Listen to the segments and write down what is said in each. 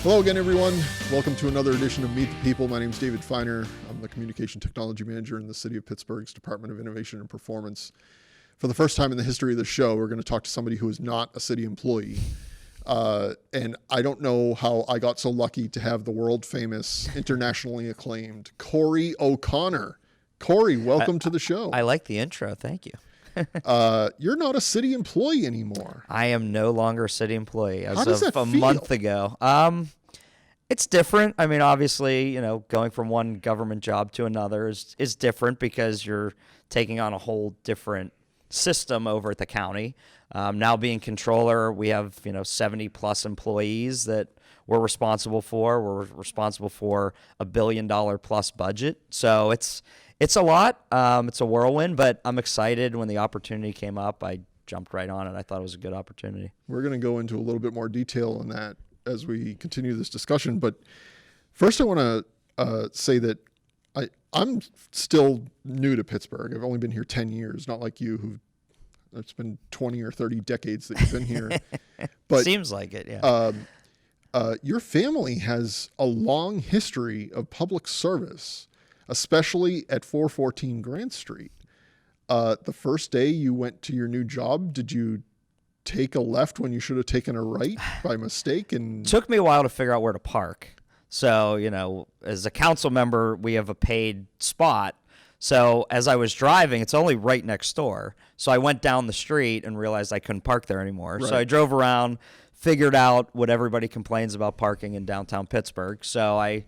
Hello again, everyone. Welcome to another edition of Meet the People. My name is David Feiner. I'm the Communication Technology Manager in the City of Pittsburgh's Department of Innovation and Performance. For the first time in the history of the show, we're going to talk to somebody who is not a city employee. And I don't know how I got so lucky to have the world-famous, internationally acclaimed Corey O'Connor. Corey, welcome to the show. I like the intro. Thank you. You're not a city employee anymore. I am no longer a city employee as How does of that a feel? month ago. It's different. I mean, obviously, going from one government job to another is different because you're taking on a whole different system over at the county. Now being controller, we have 70 plus employees that we're responsible for. We're responsible for $1 billion plus budget. So it's a lot. It's a whirlwind, but I'm excited. When the opportunity came up, I jumped right on it. I thought it was a good opportunity. We're going to go into a little bit more detail on that as we continue this discussion. But first, I want to say that I'm still new to Pittsburgh. I've only been here 10 years, not like you, it's been 20 or 30 decades that you've been here. But seems like it, yeah. Your family has a long history of public service, especially at 414 Grant Street. The first day you went to your new job, did you take a left when you should have taken a right by mistake? And took me a while to figure out where to park. So, as a council member, we have a paid spot. So as I was driving, it's only right next door. So I went down the street and realized I couldn't park there anymore. Right. So I drove around, figured out what everybody complains about parking in downtown Pittsburgh. So I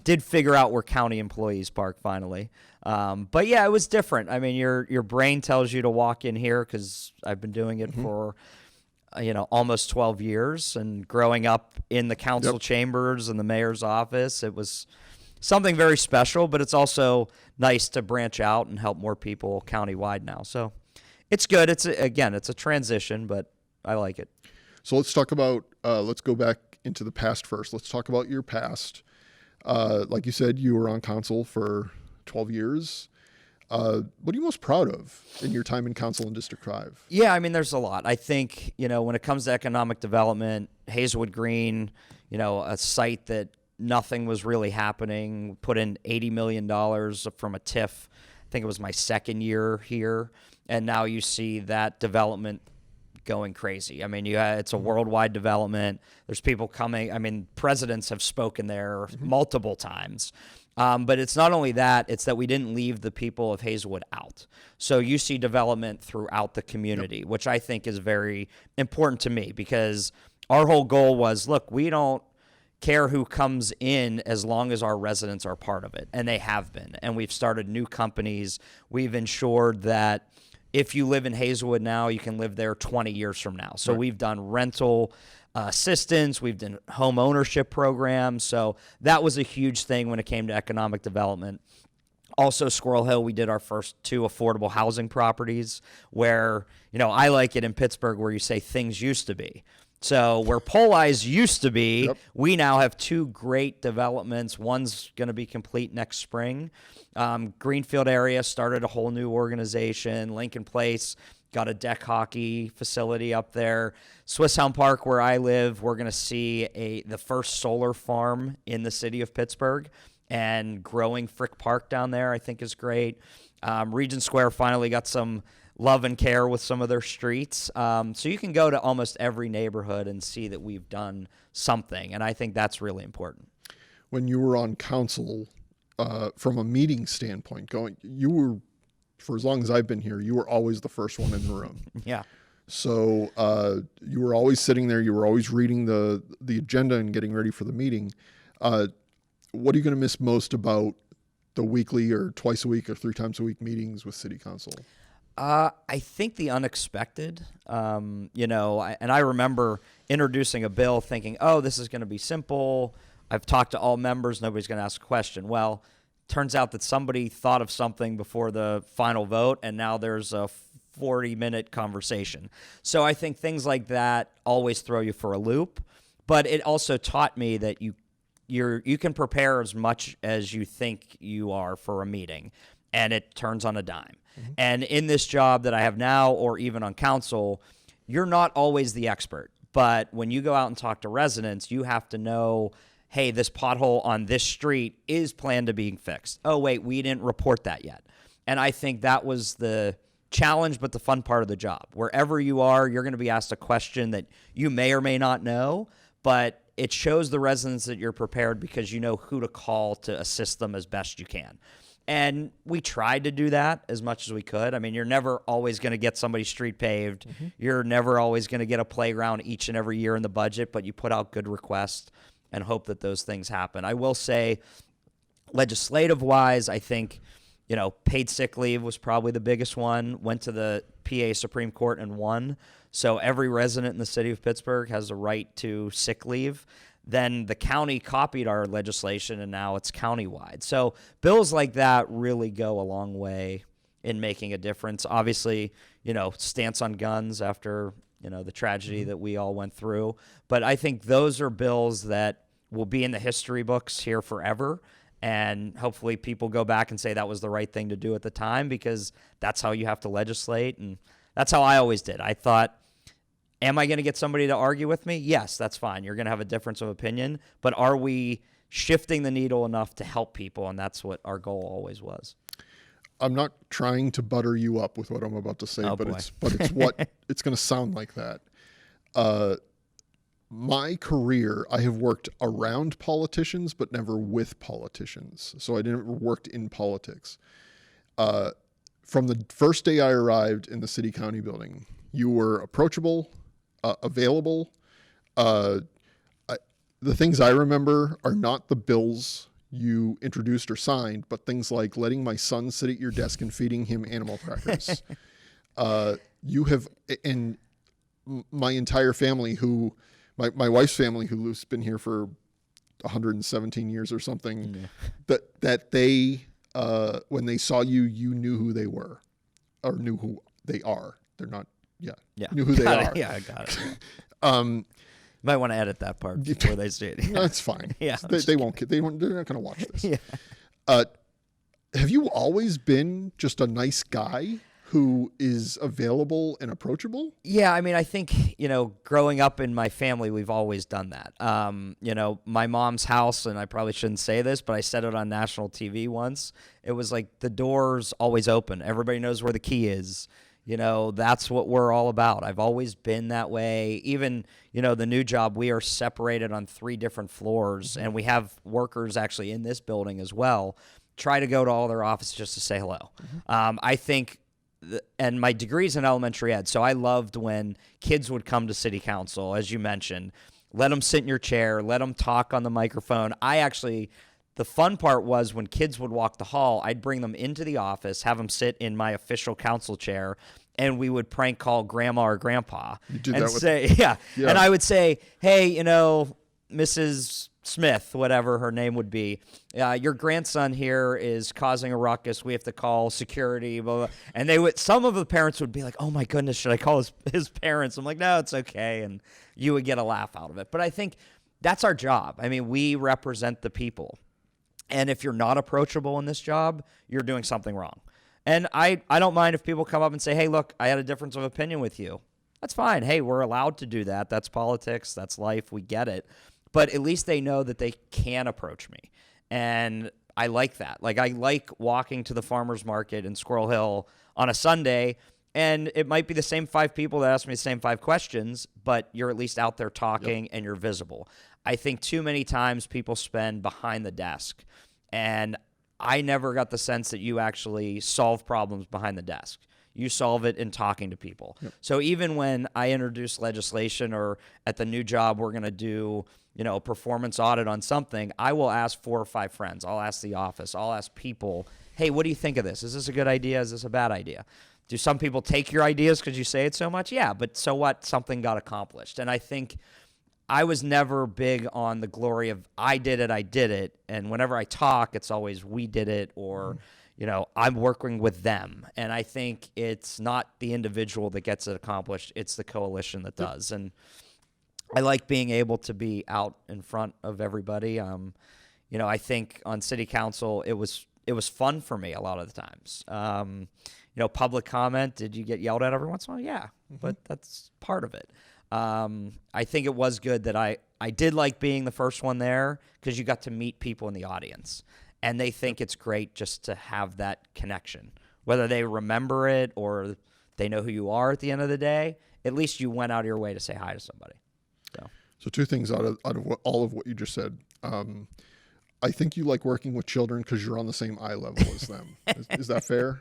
did figure out where county employees park finally. But yeah, it was different. I mean, your brain tells you to walk in here because I've been doing it for almost 12 years, and growing up in the council chambers and the mayor's office, it was something very special, but it's also nice to branch out and help more people countywide now. So it's good. It's a transition, but I like it. So let's talk about, let's go back into the past first. Let's talk about your past. Like you said, you were on council for 12 years. What are you most proud of in your time in council in District 5? Yeah, I mean, there's a lot. I think, when it comes to economic development, Hazelwood Green, a site that nothing was really happening, put in $80 million from a TIF. I think it was my second year here. And now you see that development going crazy. I mean, it's a worldwide development. There's people coming. I mean, presidents have spoken there multiple times. But it's not only that, it's that we didn't leave the people of Hazelwood out. So you see development throughout the community, which I think is very important to me, because our whole goal was, look, we don't care who comes in as long as our residents are part of it. And they have been. And we've started new companies. We've ensured that if you live in Hazelwood now, you can live there 20 years from now. So we've done rental assistance. We've done home ownership programs. So that was a huge thing when it came to economic development. Also, Squirrel Hill, we did our first 2 affordable housing properties where, I like it in Pittsburgh where you say things used to be. So where Pole Eyes used to be, we now have 2 great developments. One's going to be complete next spring. Greenfield area started a whole new organization. Lincoln Place got a deck hockey facility up there. Swisshelm Park, where I live, we're going to see the first solar farm in the city of Pittsburgh. And growing Frick Park down there, I think, is great. Regent Square finally got some love and care with some of their streets. So you can go to almost every neighborhood and see that we've done something. And I think that's really important. When you were on council, from a meeting standpoint, you were, for as long as I've been here, you were always the first one in the room. Yeah. So you were always sitting there. You were always reading the agenda and getting ready for the meeting. What are you going to miss most about the weekly or twice a week or 3 times a week meetings with City Council? I think the unexpected, and I remember introducing a bill thinking, oh, this is going to be simple. I've talked to all members. Nobody's going to ask a question. Well, turns out that somebody thought of something before the final vote, and now there's a 40-minute conversation. So I think things like that always throw you for a loop. But it also taught me that you can prepare as much as you think you are for a meeting, and it turns on a dime. Mm-hmm. And in this job that I have now, or even on council, you're not always the expert. But when you go out and talk to residents, you have to know, hey, this pothole on this street is planned to be fixed. Oh, wait, we didn't report that yet. And I think that was the challenge, but the fun part of the job. Wherever you are, you're going to be asked a question that you may or may not know, but it shows the residents that you're prepared because you know who to call to assist them as best you can. And we tried to do that as much as we could. I mean, you're never always going to get somebody's street paved. Mm-hmm. You're never always going to get a playground each and every year in the budget, but you put out good requests and hope that those things happen. I will say, legislative-wise, I think, paid sick leave was probably the biggest one. Went to the PA Supreme Court and won. So every resident in the city of Pittsburgh has a right to sick leave. Then the county copied our legislation, and now it's countywide. So bills like that really go a long way in making a difference. Obviously, stance on guns after, the tragedy that we all went through. But I think those are bills that will be in the history books here forever. And hopefully people go back and say that was the right thing to do at the time, because that's how you have to legislate. And that's how I always did. I thought, am I going to get somebody to argue with me? Yes, that's fine. You're going to have a difference of opinion. But are we shifting the needle enough to help people? And that's what our goal always was. I'm not trying to butter you up with what I'm about to say, but it's what it's going to sound like that. My career, I have worked around politicians, but never with politicians. So I never worked in politics. From the first day I arrived in the city county building, you were approachable, available. The things I remember are not the bills you introduced or signed, but things like letting my son sit at your desk and feeding him animal crackers. You have, and my entire family my wife's family, who's been here for 117 years or something, that they, when they saw you, you knew who they were, or knew who they are. They're not, knew who they are. Yeah, I got it. You might want to edit that part before they say it. No, that's fine. Yeah, they won't. They're not going to watch this. Yeah. Have you always been just a nice guy who is available and approachable? Yeah, I mean, I think, growing up in my family, we've always done that. My mom's house, and I probably shouldn't say this, but I said it on national TV once. It was like the door's always open. Everybody knows where the key is. That's what we're all about. I've always been that way. Even, the new job, we are separated on 3 different floors, and we have workers actually in this building as well. Try to go to all their offices just to say hello. Mm-hmm. I think, and my degree's in elementary ed, so I loved when kids would come to city council, as you mentioned. Let them sit in your chair. Let them talk on the microphone. The fun part was when kids would walk the hall, I'd bring them into the office, have them sit in my official council chair, and we would prank call grandma or grandpa. You did and that with, say, yeah. And I would say, hey, Mrs. Smith, whatever her name would be, your grandson here is causing a ruckus. We have to call security, blah, blah. And some of the parents would be like, oh my goodness, should I call his parents? I'm like, no, it's okay. And you would get a laugh out of it. But I think that's our job. I mean, we represent the people. And if you're not approachable in this job, you're doing something wrong. And I don't mind if people come up and say, hey, look, I had a difference of opinion with you. That's fine. Hey, we're allowed to do that. That's politics. That's life. We get it. But at least they know that they can approach me. And I like that. Like, I like walking to the farmer's market in Squirrel Hill on a Sunday, and it might be the same 5 people that ask me the same 5 questions, but you're at least out there talking and you're visible. I think too many times people spend behind the desk, and I never got the sense that you actually solve problems behind the desk. You solve it in talking to people. Yep. So even when I introduce legislation, or at the new job we're going to do, a performance audit on something, I will ask 4 or 5 friends. I'll ask the office. I'll ask people, hey, what do you think of this? Is this a good idea? Is this a bad idea? Do some people take your ideas because you say it so much? Yeah, but so what? Something got accomplished. And I think I was never big on the glory of I did it. And whenever I talk, it's always we did it, or, I'm working with them. And I think it's not the individual that gets it accomplished. It's the coalition that does. And I like being able to be out in front of everybody. I think on city council, it was it was fun for me a lot of the times. Public comment, did you get yelled at every once in a while? Yeah, but that's part of it. I think it was good that I did like being the first one there because you got to meet people in the audience, and they think it's great just to have that connection. Whether they remember it or they know who you are at the end of the day, at least you went out of your way to say hi to somebody. So two things out of all of what you just said. I think you like working with children because you're on the same eye level as them. Is that fair?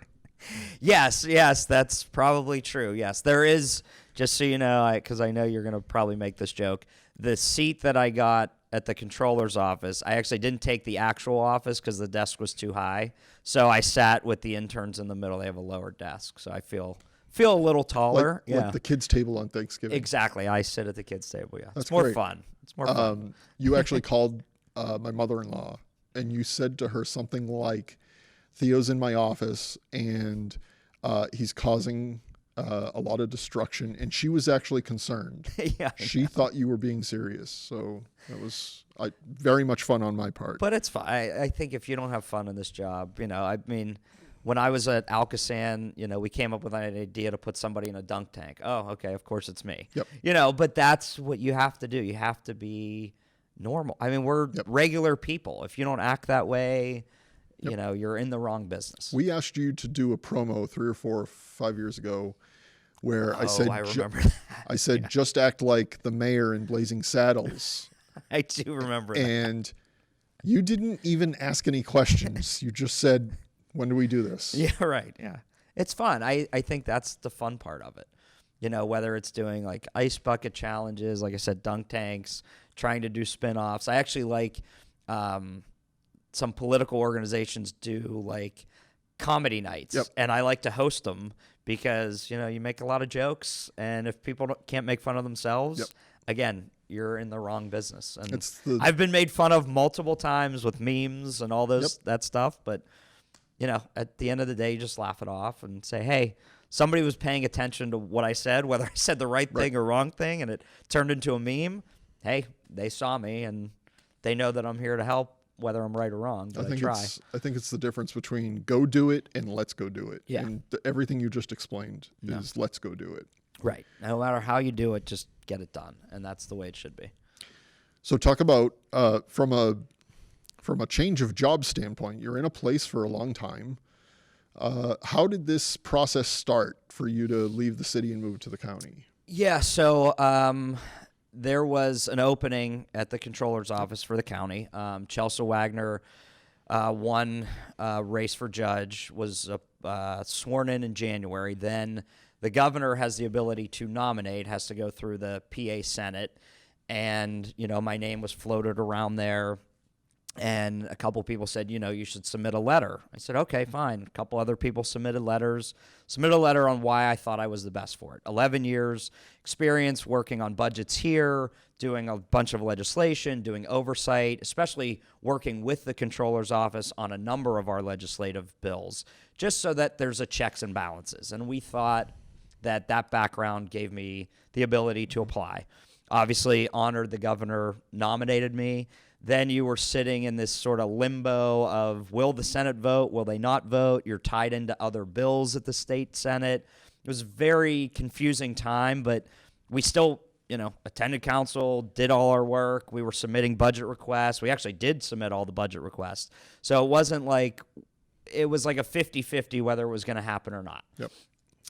Yes, that's probably true. Yes, there is, just so you know, because I know you're going to probably make this joke, the seat that I got at the controller's office, I actually didn't take the actual office because the desk was too high. So I sat with the interns in the middle. They have a lower desk, so I feel a little taller. Like the kids' table on Thanksgiving. Exactly. I sit at the kids' table, yeah. That's it's more great. fun. It's more fun. You actually called my mother-in-law, and you said to her something like, Theo's in my office, and he's causing a lot of destruction, and she was actually concerned. Yeah, she thought you were being serious, so that was very much fun on my part. But it's fun. I think if you don't have fun in this job, I mean, when I was at Alcosan, we came up with an idea to put somebody in a dunk tank. Oh, okay, of course it's me. Yep. But that's what you have to do. You have to be normal. I mean, we're regular people. If you don't act that way, you're in the wrong business. We asked you to do a promo 3 or 4 or 5 years ago where I said, I remember that. I said, just act like the mayor in Blazing Saddles. I do remember that. And you didn't even ask any questions. You just said, when do we do this? Yeah, right. Yeah. It's fun. I think that's the fun part of it. Whether it's doing like ice bucket challenges, like I said, dunk tanks, trying to do spin-offs. I actually like some political organizations do like comedy nights, and I like to host them because, you make a lot of jokes, and if people can't make fun of themselves, again, you're in the wrong business. And I've been made fun of multiple times with memes and all that stuff, but at the end of the day, you just laugh it off and say, hey, somebody was paying attention to what I said, whether I said the right thing or wrong thing, and it turned into a meme. Hey, they saw me, and they know that I'm here to help, whether I'm right or wrong, but I try. I think it's the difference between go do it and let's go do it. Yeah. And everything you just explained is let's go do it. Right. No matter how you do it, just get it done, and that's the way it should be. So talk about from a change of job standpoint, you're in a place for a long time. How did this process start for you to leave the city and move to the county? Yeah, so there was an opening at the controller's office for the county. Chelsea Wagner won race for judge, was sworn in January. Then the governor has the ability to nominate, has to go through the PA Senate. And, my name was floated around there. And a couple people said, you should submit a letter. I said, okay, fine. A couple other people submitted letters. Submitted a letter on why I thought I was the best for it. 11 years experience working on budgets here, doing a bunch of legislation, doing oversight, especially working with the controller's office on a number of our legislative bills, just so that there's a checks and balances. And we thought that background gave me the ability to apply. Obviously, honored the governor nominated me. Then you were sitting in this sort of limbo of, will the Senate vote? Will they not vote? You're tied into other bills at the state Senate. It was a very confusing time, but we still, attended council, did all our work. We were submitting budget requests. We actually did submit all the budget requests. So it wasn't like, it was like a 50-50 whether it was going to happen or not. Yep.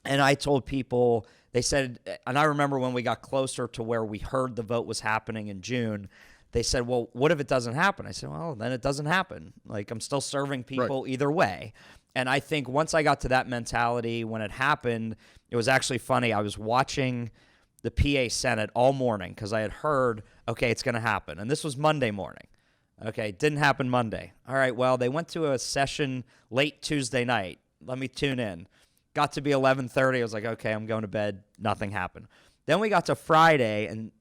And I told people, they said, and I remember when we got closer to where we heard the vote was happening in June, they said, well, what if it doesn't happen? I said, well, then it doesn't happen. Like, I'm still serving people either way. And I think once I got to that mentality, when it happened, it was actually funny. I was watching the PA Senate all morning because I had heard, okay, it's going to happen. And this was Monday morning. Okay, it didn't happen Monday. All right, well, they went to a session late Tuesday night. Let me tune in. Got to be 11:30. I was like, okay, I'm going to bed. Nothing happened. Then we got to Friday, and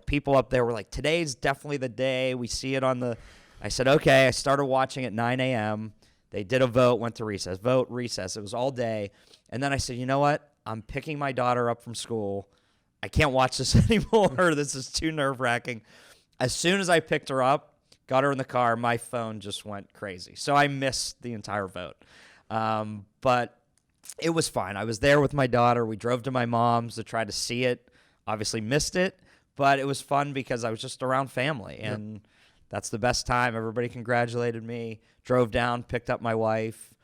people up there were like, today's definitely the day. We see it on the – I said, okay. I started watching at 9 a.m. They did a vote, went to recess. Vote, recess. It was all day. And then I said, you know what? I'm picking my daughter up from school. I can't watch this anymore. This is too nerve-wracking. As soon as I picked her up, got her in the car. My phone just went crazy. So I missed the entire vote. But it was fine. I was there with my daughter. We drove to my mom's to try to see it. Obviously missed it, but it was fun because I was just around family, and that's the best time. Everybody congratulated me, drove down, picked up my wife.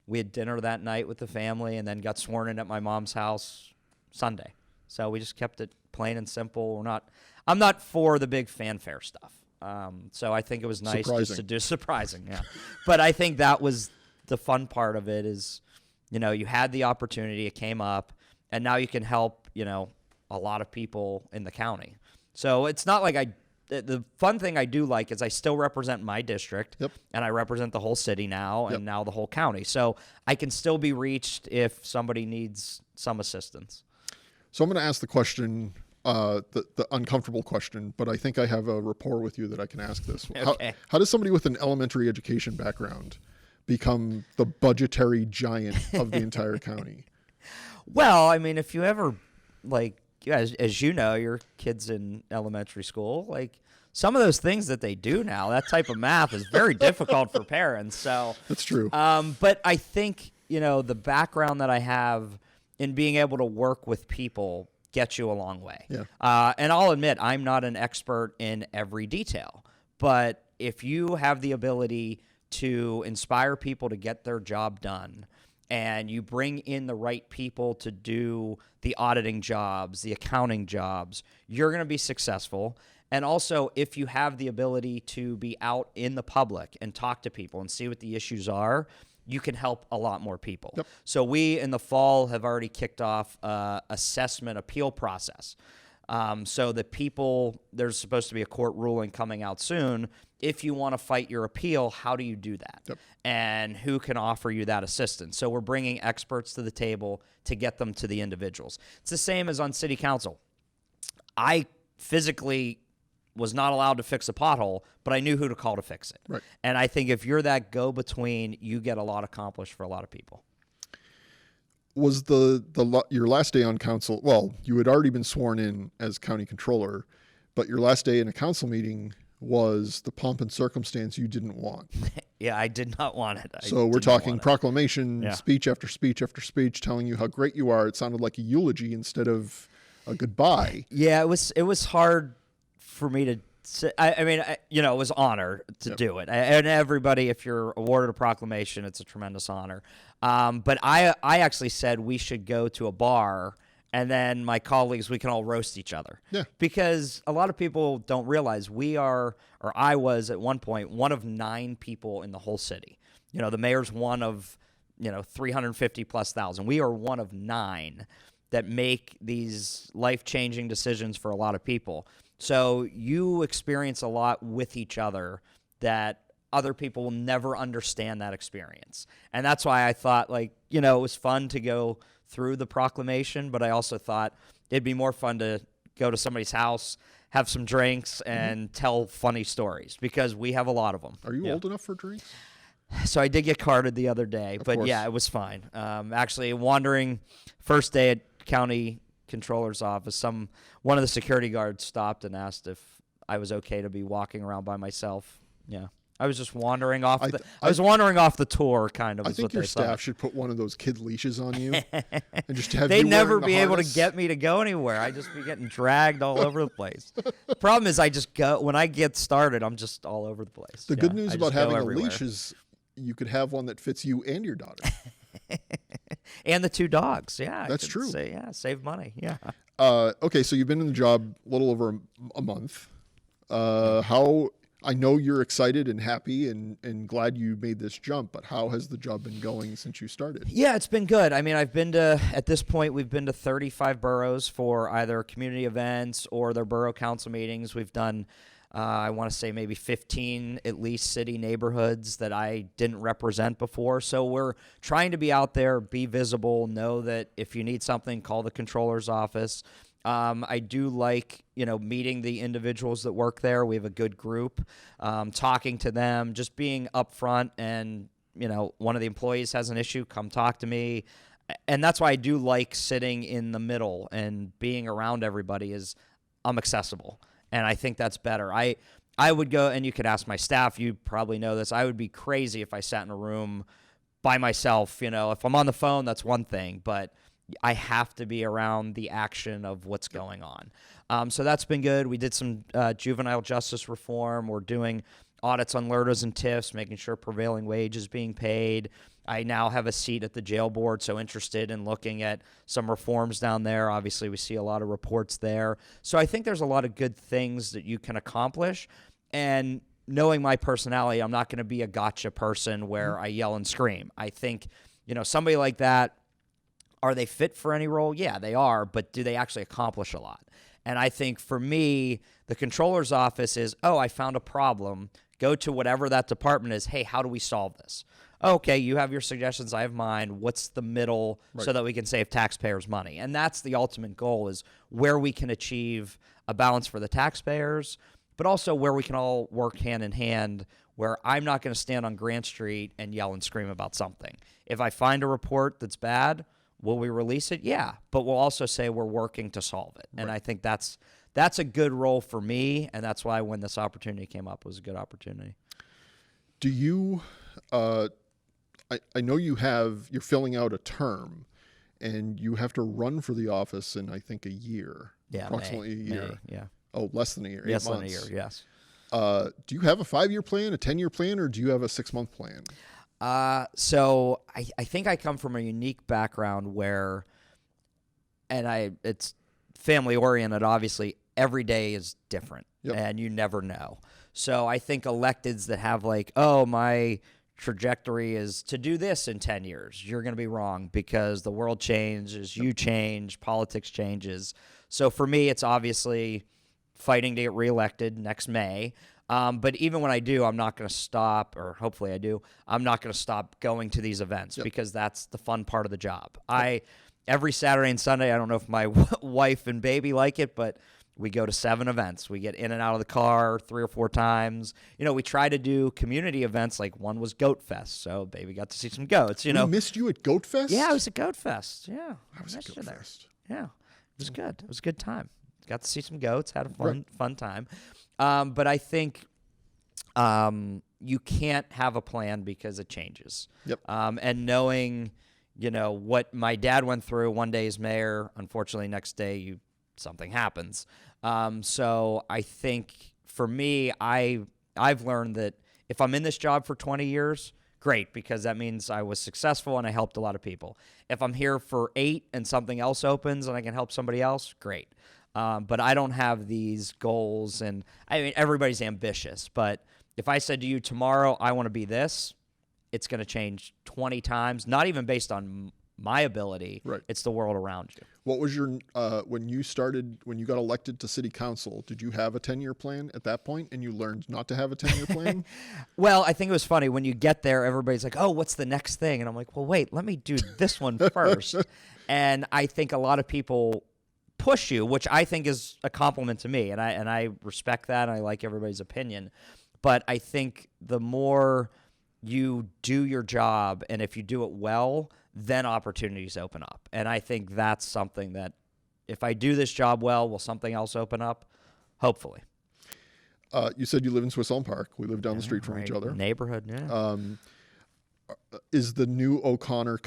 We had dinner that night with the family, and then got sworn in at my mom's house Sunday. So we just kept it plain and simple. I'm not for the big fanfare stuff. So I think it was nice just to do surprising. Yeah. But I think that was the fun part of it is, you had the opportunity, it came up, and now you can help, a lot of people in the county. So it's not like the fun thing I do like is I still represent my district, and I represent the whole city now, and now the whole county. So I can still be reached if somebody needs some assistance. So I'm going to ask the question, the uncomfortable question, but I think I have a rapport with you that I can ask this. Okay. How does somebody with an elementary education background become the budgetary giant of the entire county? Well, I mean, if you ever, as you know, your kids in elementary school, some of those things that they do now, that type of math is very difficult for parents. So that's true. But I think, the background that I have in being able to work with people gets you a long way. Yeah. And I'll admit, I'm not an expert in every detail, but if you have the ability to inspire people to get their job done, and you bring in the right people to do the auditing jobs, the accounting jobs, you're going to be successful. And also, if you have the ability to be out in the public and talk to people and see what the issues are, you can help a lot more people. Yep. So we, in the fall, have already kicked off assessment appeal process. So the people, there's supposed to be a court ruling coming out soon. If you want to fight your appeal, how do you do that? Yep. And who can offer you that assistance? So we're bringing experts to the table to get them to the individuals. It's the same as on city council. I physically was not allowed to fix a pothole, but I knew who to call to fix it. Right. And I think if you're that go-between, you get a lot accomplished for a lot of people. Was your last day on council, well, you had already been sworn in as county controller, but your last day in a council meeting was the pomp and circumstance you didn't want. Yeah, I did not want it. So we're talking proclamation, speech after speech after speech, telling you how great you are. It sounded like a eulogy instead of a goodbye. Yeah, it was hard for me to say. I mean, it was honor to do it. And everybody, if you're awarded a proclamation, it's a tremendous honor. But I actually said we should go to a bar, and then my colleagues, we can all roast each other. Yeah. Because a lot of people don't realize I was at one point one of 9 people in the whole city. The mayor's one of, 350 plus thousand. We are one of 9 that make these life-changing decisions for a lot of people. So you experience a lot with each other that other people will never understand that experience. And that's why I thought, it was fun to go through the proclamation, but I also thought it'd be more fun to go to somebody's house, have some drinks, and tell funny stories, because we have a lot of them. Are you old enough for drinks? So I did get carded the other day, Of but course. Yeah, it was fine. Actually, wandering first day at county controller's office, one of the security guards stopped and asked if I was okay to be walking around by myself. Yeah. I was just wandering off. I was wandering off the tour, kind of. I think your staff should put one of those kid leashes on you, and just have They'd you never wearing the be able to harness. get me to go anywhere. I'd just be getting dragged all over the place. The problem is, I just go when I get started. I'm just all over the place. The good news I about just go having a everywhere. leash is you could have one that fits you and your daughter. And the 2 dogs. Yeah, That's true. Save money. Yeah. Okay, so you've been in the job a little over a month. How? I know you're excited and happy and glad you made this jump, but how has the job been going since you started? Yeah, it's been good. I mean, at this point, we've been to 35 boroughs for either community events or their borough council meetings. We've done, I want to say maybe 15 at least city neighborhoods that I didn't represent before. So we're trying to be out there, be visible, know that if you need something, call the controller's office. I do like, meeting the individuals that work there. We have a good group, talking to them, just being upfront, and, one of the employees has an issue, come talk to me. And that's why I do like sitting in the middle and being around everybody is I'm accessible. And I think that's better. I I would go, and you could ask my staff, you probably know this, I would be crazy if I sat in a room by myself. If I'm on the phone, that's one thing, but I have to be around the action of what's going on. So that's been good. We did some juvenile justice reform. We're doing audits on LRTAs and TIFs, making sure prevailing wage is being paid. I now have a seat at the jail board, so interested in looking at some reforms down there. Obviously, we see a lot of reports there. So I think there's a lot of good things that you can accomplish. And knowing my personality, I'm not going to be a gotcha person where I yell and scream. I think, somebody like that, are they fit for any role? Yeah, they are, but do they actually accomplish a lot? And I think for me, the controller's office is, I found a problem. Go to whatever that department is. Hey, how do we solve this? Okay, you have your suggestions, I have mine. What's the middle so that we can save taxpayers money? And that's the ultimate goal, is where we can achieve a balance for the taxpayers, but also where we can all work hand in hand, where I'm not going to stand on Grant Street and yell and scream about something. If I find a report that's bad, will we release it? Yeah, but we'll also say we're working to solve it. And I think that's a good role for me, and that's why when this opportunity came up, it was a good opportunity. Do you I know you're filling out a term, and you have to run for the office in, I think, a year. Yeah, approximately a year. May, yeah. Oh, less than a year. Less 8 months. than a year, yes. Do you have a 5-year plan, a 10-year plan, or do you have a 6-month plan? So I think I come from a unique background where, it's family oriented, obviously. Every day is different, and you never know. So I think electeds that have my trajectory is to do this in 10 years, you're going to be wrong, because the world changes, you change, politics changes. So for me, it's obviously fighting to get reelected next May. But even when I do, I'm not going to stop, or hopefully I do, I'm not going to stop going to these events because that's the fun part of the job. Every Saturday and Sunday, I don't know if my wife and baby like it, but we go to 7 events. We get in and out of the car 3 or 4 times. We try to do community events. Like one was Goat Fest, so baby got to see some goats. We missed you at Goat Fest? Yeah, I was at Goat Fest. Yeah, I was at Goat Fest. Yeah, it was good. It was a good time. Got to see some goats. Had a fun time. But I think you can't have a plan because it changes. Yep. And knowing, what my dad went through, one day as mayor, unfortunately next day something happens. So I think for me, I've learned that if I'm in this job for 20 years, great, because that means I was successful and I helped a lot of people. If I'm here for 8 and something else opens and I can help somebody else, great. But I don't have these goals, and I mean, everybody's ambitious, but if I said to you tomorrow, I want to be this, it's going to change 20 times, not even based on my ability. Right. It's the world around you. What was your, when you got elected to city council, did you have a 10-year plan at that point, and you learned not to have a 10-year plan? Well, I think it was funny when you get there, everybody's like, oh, what's the next thing? And I'm like, well, wait, let me do this one first. And I think a lot of people push you, which I think is a compliment to me. And I respect that. And I like everybody's opinion. But I think the more you do your job, and if you do it well, then opportunities open up. And I think that's something that if I do this job well, will something else open up? Hopefully. You said you live in Swiss Elm Park. We live down the street from each other. Neighborhood, yeah. Is the new O'Connor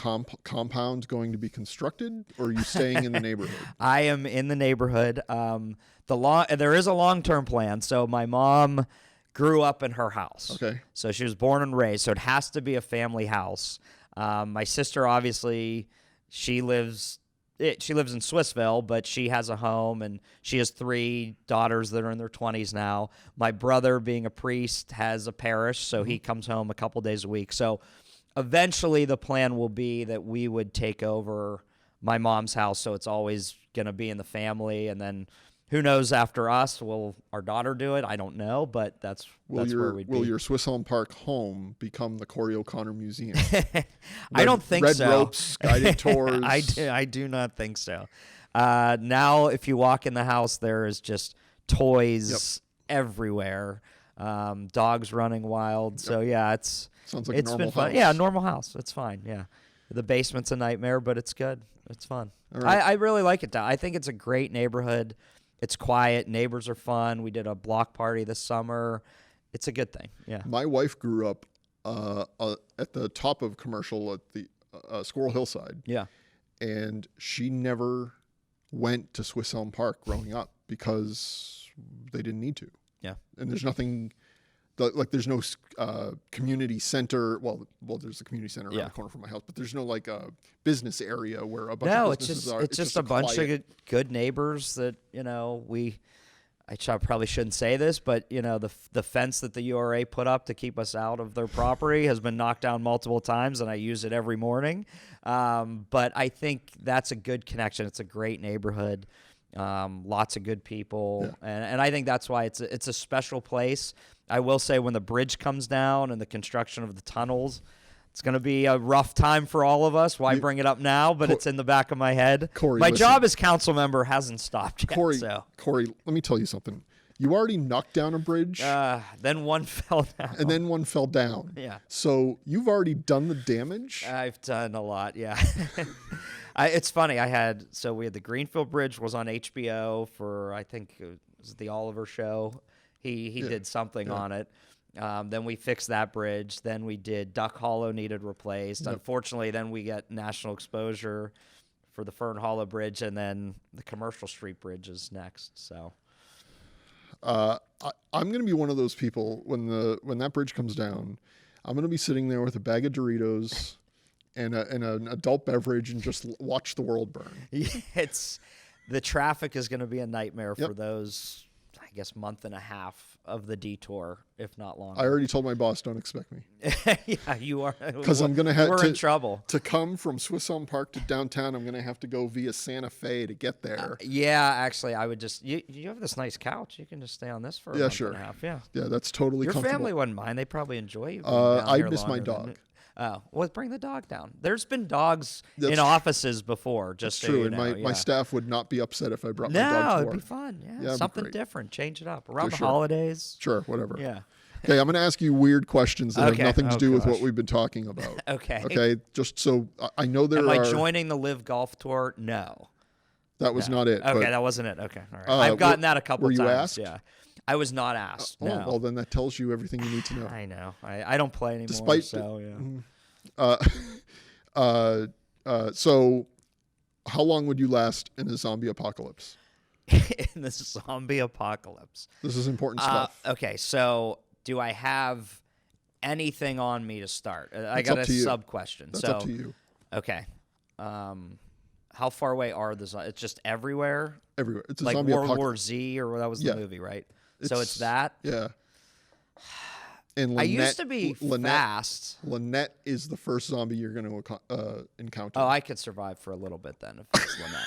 compound going to be constructed, or are you staying in the neighborhood? I am in the neighborhood. There is a long-term plan. So my mom grew up in her house. Okay. So she was born and raised. So it has to be a family house. My sister, obviously, she lives in Swissville, but she has a home, and she has 3 daughters that are in their 20s now. My brother, being a priest, has a parish, so he comes home a couple days a week. So eventually the plan will be that we would take over my mom's house, so it's always going to be in the family, and then who knows after us? Will our daughter do it? I don't know, but that's where we'd be. Will your Swiss Elm Park home become the Corey O'Connor Museum? I don't think so. Red ropes, guided tours. I do not think so. Now, if you walk in the house, there is just toys everywhere, dogs running wild. So yeah, sounds like a normal been fun. house. Yeah, normal house. It's fine. Yeah, the basement's a nightmare, but it's good. It's fun. All right. I really like it. I think it's a great neighborhood. It's quiet. Neighbors are fun. We did a block party this summer. It's a good thing. Yeah. My wife grew up at the top of Commercial at the Squirrel Hillside. Yeah. And she never went to Swiss Elm Park growing up because they didn't need to. Yeah. And there's nothing like there's no community center. Well, there's a community center around the corner from my house, but there's no like business area where a bunch of businesses are. It's just a bunch of good neighbors that, I probably shouldn't say this, but the fence that the URA put up to keep us out of their property has been knocked down multiple times, and I use it every morning. But I think that's a good connection. It's a great neighborhood, lots of good people, and I think that's why it's a special place. I will say when the bridge comes down and the construction of the tunnels, it's going to be a rough time for all of us. Why bring it up now? But it's in the back of my head. Corey, my job as council member hasn't stopped yet. Corey, let me tell you something. You already knocked down a bridge. Then one fell down. And then one fell down. Yeah. So you've already done the damage? I've done a lot, yeah. It's funny. we had the Greenfield Bridge was on HBO for, I think it was the Oliver show. He did something on it. Then we fixed that bridge. Then we did Duck Hollow needed replaced. Yep. Unfortunately, then we get national exposure for the Fern Hollow Bridge, and then the Commercial Street Bridge is next. So, I'm going to be one of those people when that bridge comes down. I'm going to be sitting there with a bag of Doritos and an adult beverage and just watch the world burn. The traffic is going to be a nightmare for those, I guess, month and a half of the detour, if not longer. I already told my boss, don't expect me. Yeah, you are. Because I'm going to have We're in trouble. To come from Swiss Elm Park to downtown, I'm going to have to go via Santa Fe to get there. Actually, I would just, you have this nice couch. You can just stay on this for a month and a half. Yeah, that's totally Your comfortable. family wouldn't mind. They probably enjoy you. I miss my dog. Oh, well, bring the dog down. There's been dogs in offices before, just true. So you know. And my staff would not be upset if I brought my dog No, to it'd work. be fun. Yeah, something different. Change it up around the sure. holidays. Sure, whatever. Yeah. Okay, I'm going to ask you weird questions that have nothing to do with what we've been talking about. Okay. Okay, just so I know there Am are... I joining the Live Golf Tour? No. That was not it. Okay, but, that wasn't it. Okay, all right. I've gotten that a couple times. Were you asked? Yeah. I was not asked. No. Well, then that tells you everything you need to know. I know. I don't play anymore. Despite, so, yeah. So how long would you last in a zombie apocalypse? In the zombie apocalypse. This is important stuff. Okay, so do I have anything on me to start? I got a sub question. That's up to you. Okay. How far away are the zombies? It's just everywhere? Everywhere. It's a like zombie World apocalypse. War Z, or that was the movie, right? So it's that? Yeah. And I used to be fast. Lynette is the first zombie you're going to encounter. Oh, I could survive for a little bit then if it's Lynette.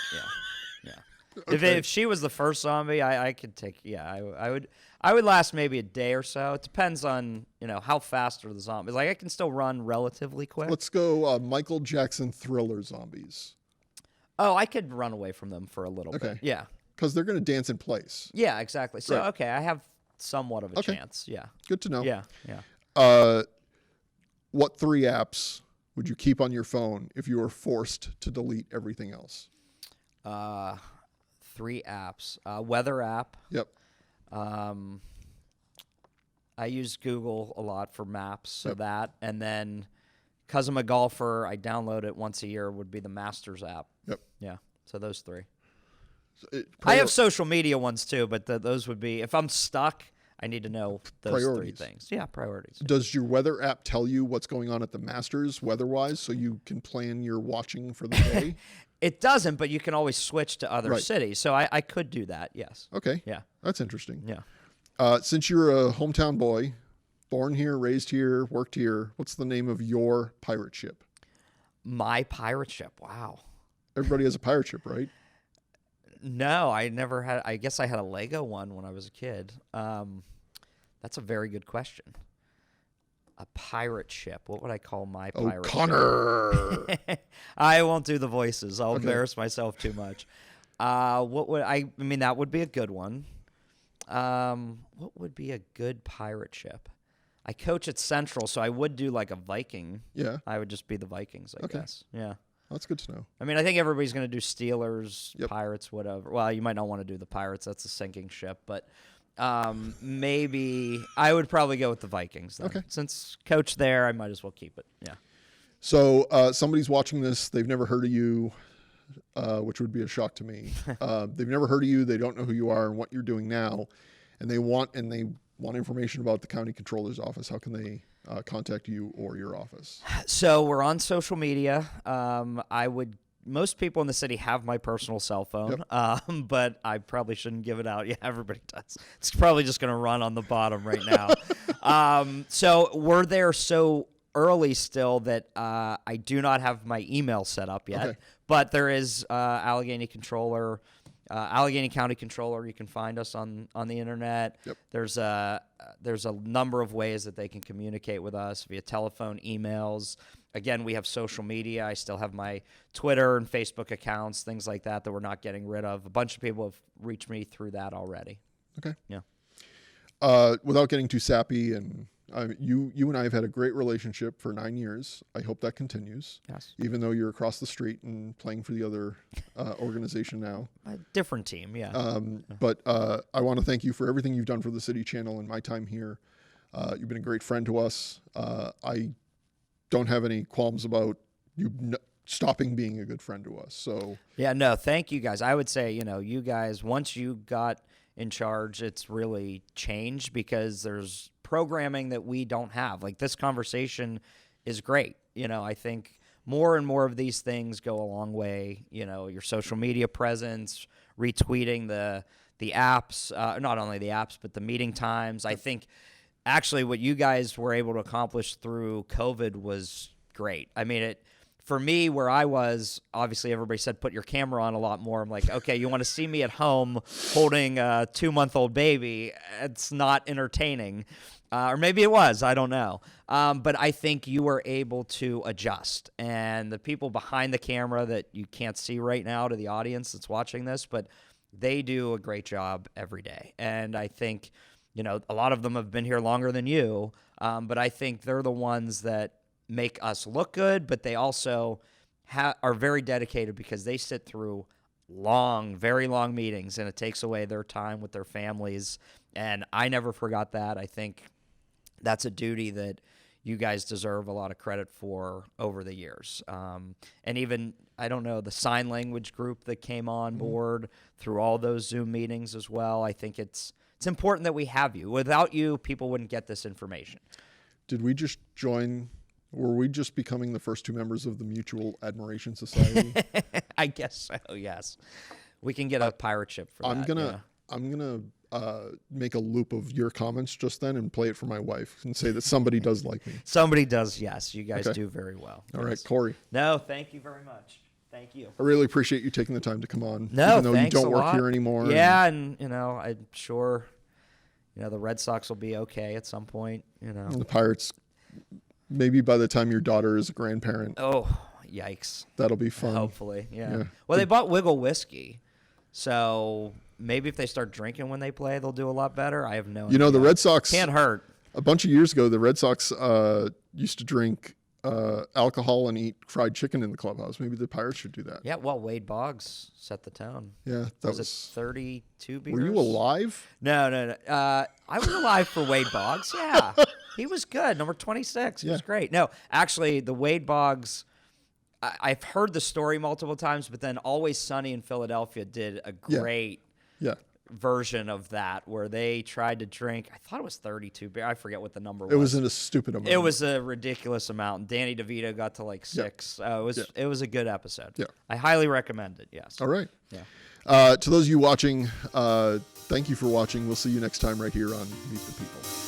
Yeah. Okay. If she was the first zombie, I could take. Yeah, I would last maybe a day or so. It depends on how fast are the zombies. Like I can still run relatively quick. Let's go Michael Jackson Thriller zombies. Oh, I could run away from them for a little bit. Yeah. Because they're going to dance in place. Yeah, exactly. So okay, I have somewhat of a chance. Yeah. Good to know. Yeah. What 3 apps would you keep on your phone if you were forced to delete everything else? 3 apps. Weather app. Yep. I use Google a lot for maps, so that, and then because I'm a golfer, I download it once a year. Would be the Masters app. Yep. Yeah. So those 3. I have social media ones too, but those would be if I'm stuck. I need to know those priorities. 3 things. Yeah, priorities. Does your weather app tell you what's going on at the Masters weather-wise so you can plan your watching for the day? It doesn't, but you can always switch to other cities. So I could do that, yes. Okay. Yeah. That's interesting. Yeah. Since you're a hometown boy, born here, raised here, worked here, what's the name of your pirate ship? My pirate ship. Wow. Everybody has a pirate ship, right? No, I never had. I guess I had a Lego one when I was a kid. That's a very good question. A pirate ship. What would I call my pirate Connor. ship? I won't do the voices. I'll embarrass myself too much. What would I mean, that would be a good one. What would be a good pirate ship? I coach at Central, so I would do like a Viking. Yeah. I would just be the Vikings, I guess. Yeah. That's good to know. I mean, I think everybody's going to do Steelers, Yep. Pirates, whatever. Well, you might not want to do the Pirates. That's a sinking ship. But maybe I would probably go with the Vikings then. Okay. Since coach there, I might as well keep it. Yeah. So somebody's watching this. They've never heard of you, which would be a shock to me. They've never heard of you. They don't know who you are and what you're doing now, and they want information about the county controller's office. How can they contact you or your office? So we're on social media. Most people in the city have my personal cell phone, but I probably shouldn't give it out. Yeah, everybody does. It's probably just going to run on the bottom right now. So we're there so early still that I do not have my email set up yet. Okay. But there is Allegheny Controller, Allegheny County Controller. You can find us on the internet. Yep. There's a number of ways that they can communicate with us via telephone, emails. Again, we have social media. I still have my Twitter and Facebook accounts, things like that we're not getting rid of. A bunch of people have reached me through that already. Okay. Yeah. Without getting too sappy, and you and I have had a great relationship for 9 years. I hope that continues. Yes. Even though you're across the street and playing for the other organization now. A different team, yeah. But I want to thank you for everything you've done for the City Channel in my time here. You've been a great friend to us. I don't have any qualms about you stopping being a good friend to us. So yeah, no, thank you guys. I would say, you guys, once you got in charge, it's really changed because there's programming that we don't have. Like this conversation is great. I think more and more of these things go a long way. Your social media presence, retweeting the apps, not only the apps, but the meeting times. I think actually what you guys were able to accomplish through COVID was great. I mean, for me, where I was, obviously everybody said put your camera on a lot more. I'm like, okay, you want to see me at home holding a 2-month-old baby? It's not entertaining. Or maybe it was, I don't know. But I think you were able to adjust. And the people behind the camera that you can't see right now to the audience that's watching this, but they do a great job every day. And I think, a lot of them have been here longer than you, but I think they're the ones that make us look good, but they also are very dedicated because they sit through very long meetings, and it takes away their time with their families. And I never forgot that. I think that's a duty that you guys deserve a lot of credit for over the years. And even, I don't know, the sign language group that came on board through all those Zoom meetings as well. I think it's important that we have you. Without you, people wouldn't get this information. did we just join? Were we just becoming the first two members of the Mutual Admiration Society? I guess so, yes. We can get a pirate ship for I'm that. gonna make a loop of your comments just then and play it for my wife and say that somebody does like me. Somebody does, yes. You guys Okay. do very well. All right, Yes. Corey. No, thank you very much. Thank you. I really appreciate you taking the time to come on. No, even though you thanks don't a work lot. here anymore. Yeah, and I'm sure, the Red Sox will be okay at some point. And the Pirates. Maybe by the time your daughter is a grandparent, Oh, yikes! that'll be fun. Hopefully, yeah. Yeah. Well, they bought Wiggle whiskey, so maybe if they start drinking when they play, they'll do a lot better. I have no. You know, the idea. Red Sox. Can't hurt. A bunch of years ago, the Red Sox used to drink alcohol and eat fried chicken in the clubhouse. Maybe the Pirates should do that. Yeah, well, Wade Boggs set the tone. Yeah, that Was was. it 32 beers? Were you alive? No. I was alive for Wade Boggs. Yeah, he was good. Number 26. He was Yeah. great. No, actually, the Wade Boggs. I've heard the story multiple times, but then Always Sunny in Philadelphia did a Yeah. great Yeah, version of that where they tried to drink. I thought it was 32 beer. I forget what the number was. it was in a stupid amount. It was a ridiculous amount. And Danny DeVito got to like 6. It was a good episode. Yeah. I highly recommend it. Yes. All right. Yeah. To those of you watching, thank you for watching. We'll see you next time right here on Meet the People.